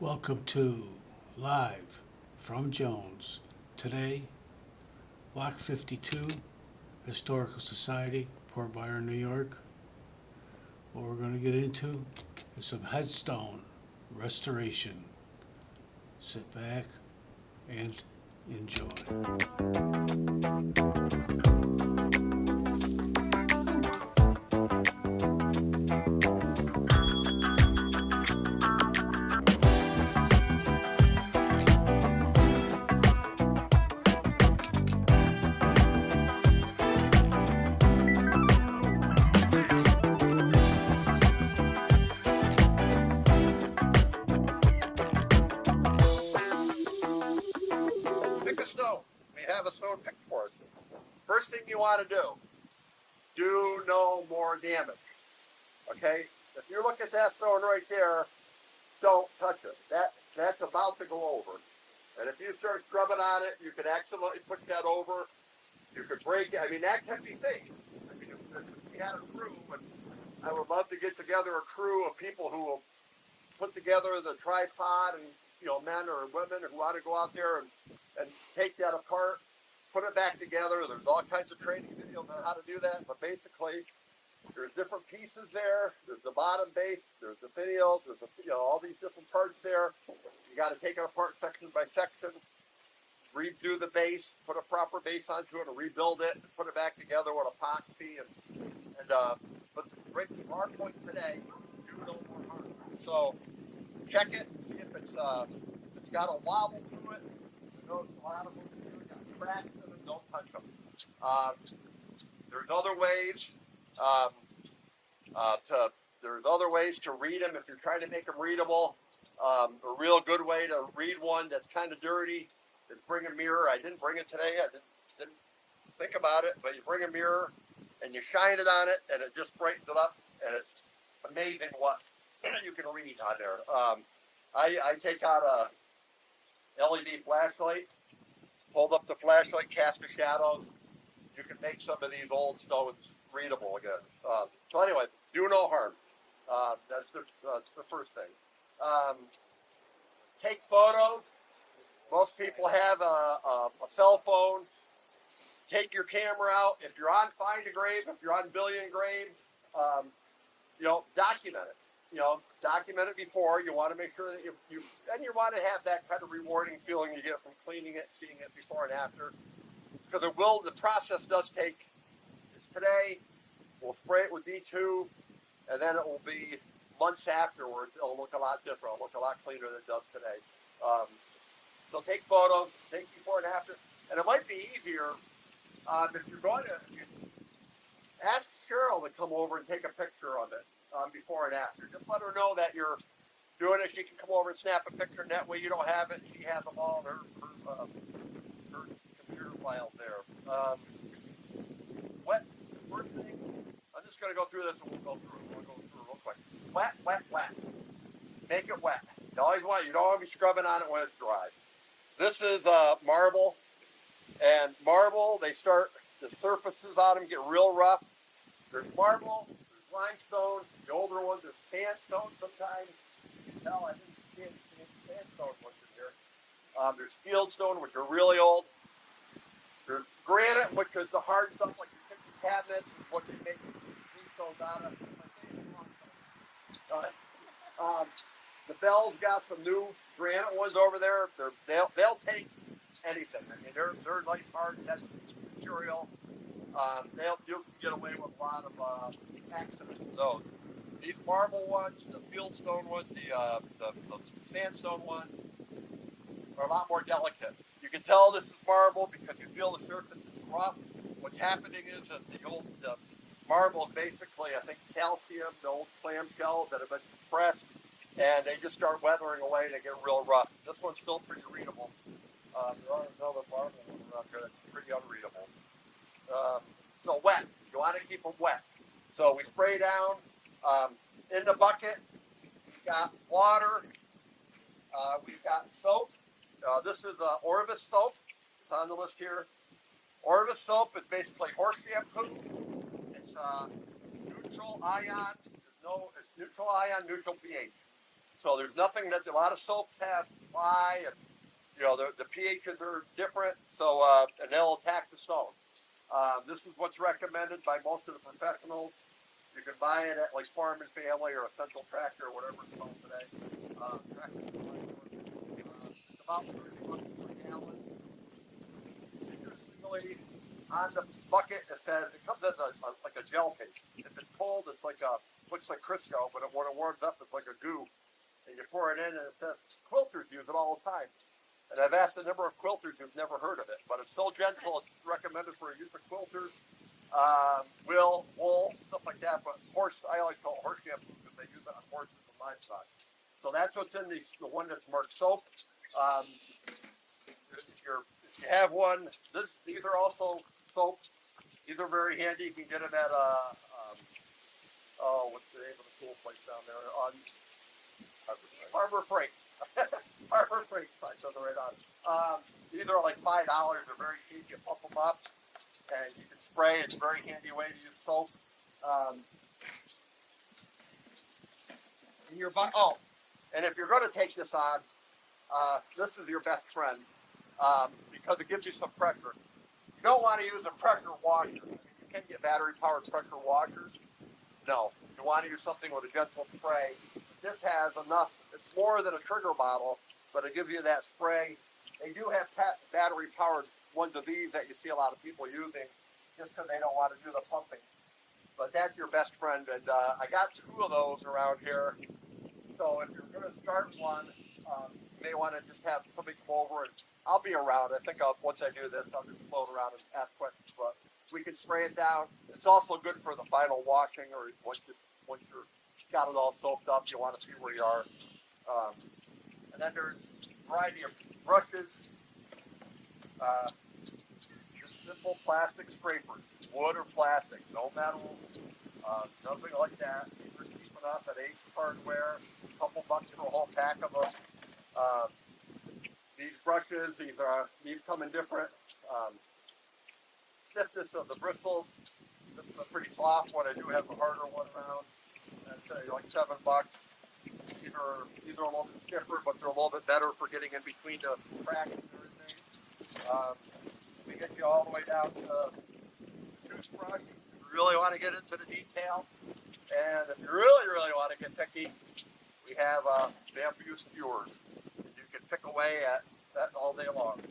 Welcome to Live from Jones. Today, Block 52, Historical Society, Port Byron, New York. What we're going to get into is some headstone restoration. Sit back and enjoy. Pick a stone. We have a stone picked for us. First thing you want to do no more damage. Okay? If you look at that stone right there, don't touch it. That's about to go over. And if you start scrubbing on it, you could accidentally put that over. You could break it. I mean, that can be safe. I mean, if we had a crew, and I would love to get together a crew of people who will put together the tripod and, men or women who want to go out there and take that apart, put it back together. There's all kinds of training videos on how to do that, but basically there's different pieces there. There's the bottom base, there's the finials, there's all these different parts there. You got to take it apart section by section, redo the base, put a proper base onto it, and rebuild it, and put it back together with epoxy but our point today, do no more harm. So check it, see if it's got a wobble to it. Notice a lot of them got cracks in them. Don't touch them. There's other ways there's other ways to read them if you're trying to make them readable. A real good way to read one that's kind of dirty is bring a mirror. I didn't bring it today. I didn't think about it, but you bring a mirror and you shine it on it, and it just brightens it up, and it's amazing what you can read on there. I take out a LED flashlight, hold up the flashlight, cast the shadows. You can make some of these old stones readable again. So anyway, do no harm. That's the first thing. Take photos. Most people have a cell phone. Take your camera out. If you're on Find a Grave, if you're on Billion Graves, document it. Document it before. You want to make sure that you want to have that kind of rewarding feeling you get from cleaning it, seeing it before and after. Because the process does take, it's today, we'll spray it with D2, and then it will be months afterwards. It'll look a lot different. It'll look a lot cleaner than it does today. So take photos, take before and after. And it might be easier if you're going to ask Cheryl to come over and take a picture of it before and after. Just let her know that you're doing it. She can come over and snap a picture, and that way you don't have it. She has them all in her computer files there. Wet. The first thing, I'm just going to go through this and we'll go through real quick. Wet, wet, wet. Make it wet. You don't want to be scrubbing on it when it's dry. This is marble. And marble, the surfaces on them get real rough. There's marble, there's limestone, the older ones, there's sandstone sometimes. You can tell I didn't see any sandstone ones in here. There's fieldstone, which are really old. There's granite, which is the hard stuff like your kitchen cabinets, what they make these stones out of. The Bell's got some new granite ones over there. They'll take anything. I mean, they're nice, hard, dense material. You can get away with a lot of accidents with those. These marble ones, the fieldstone ones, the sandstone ones are a lot more delicate. You can tell this is marble because you feel the surface is rough. What's happening is the marble is basically, I think, calcium, the old clamshells that have been compressed, and they just start weathering away and they get real rough. This one's still pretty readable. There are another marble around here that's pretty unreadable. So wet. You want to keep them wet. So we spray down in the bucket. We've got water. We've got soap. This is Orvis soap. It's on the list here. Orvis soap is basically horse shampoo. It's neutral ion. It's neutral ion, neutral pH. So there's nothing that a lot of soaps have fly, and you know the pHs are different. So and they'll attack the stone. This is what's recommended by most of the professionals. You can buy it at like Farm and Family or Essential Tractor or whatever it's called today. It's about 30 bucks per gallon. Interestingly, on the bucket it says it comes as like a gel paste. If it's cold, it's like looks like Crisco, but when it warms up, it's like a goo. And you pour it in, and it says quilters use it all the time. And I've asked a number of quilters who've never heard of it, but it's so gentle, it's recommended for use of quilters, wool, stuff like that. But horse, I always call it horse shampoo because they use it on horses and livestock. So that's what's in the one that's marked soap. If you have one, these are also soap. These are very handy. You can get them at what's the name of the cool place down there? On Harbor Freight. Harbor Freight, I said the right on. These are like $5. They're very cheap. You pump them up, and you can spray. It's a very handy way to use soap. And if you're going to take this on, this is your best friend because it gives you some pressure. You don't want to use a pressure washer. You can get battery-powered pressure washers. No, you want to use something with a gentle spray. This has enough. It's more than a trigger bottle, but it gives you that spray. They do have battery-powered ones of these that you see a lot of people using just because they don't want to do the pumping. But that's your best friend, and I got 2 of those around here. So if you're going to start one, you may want to just have somebody come over, and I'll be around. I think once I do this, I'll just float around and ask questions. But we can spray it down. It's also good for the final washing, or once you're got it all soaked up, you want to see where you are. And then there's a variety of brushes. Just simple plastic scrapers, wood or plastic, no metal, nothing like that. These are cheap enough at Ace Hardware, a couple bucks for a whole pack of them. These brushes, these come in different stiffness of the bristles. This is a pretty soft one. I do have a harder one around. That's like $7. These are a little bit stiffer, but they're a little bit better for getting in between the cracks and everything. We get you all the way down to the toothbrush. If you really want to get into the detail, and if you really, really want to get picky, we have bamboo skewers. You can pick away at that all day long.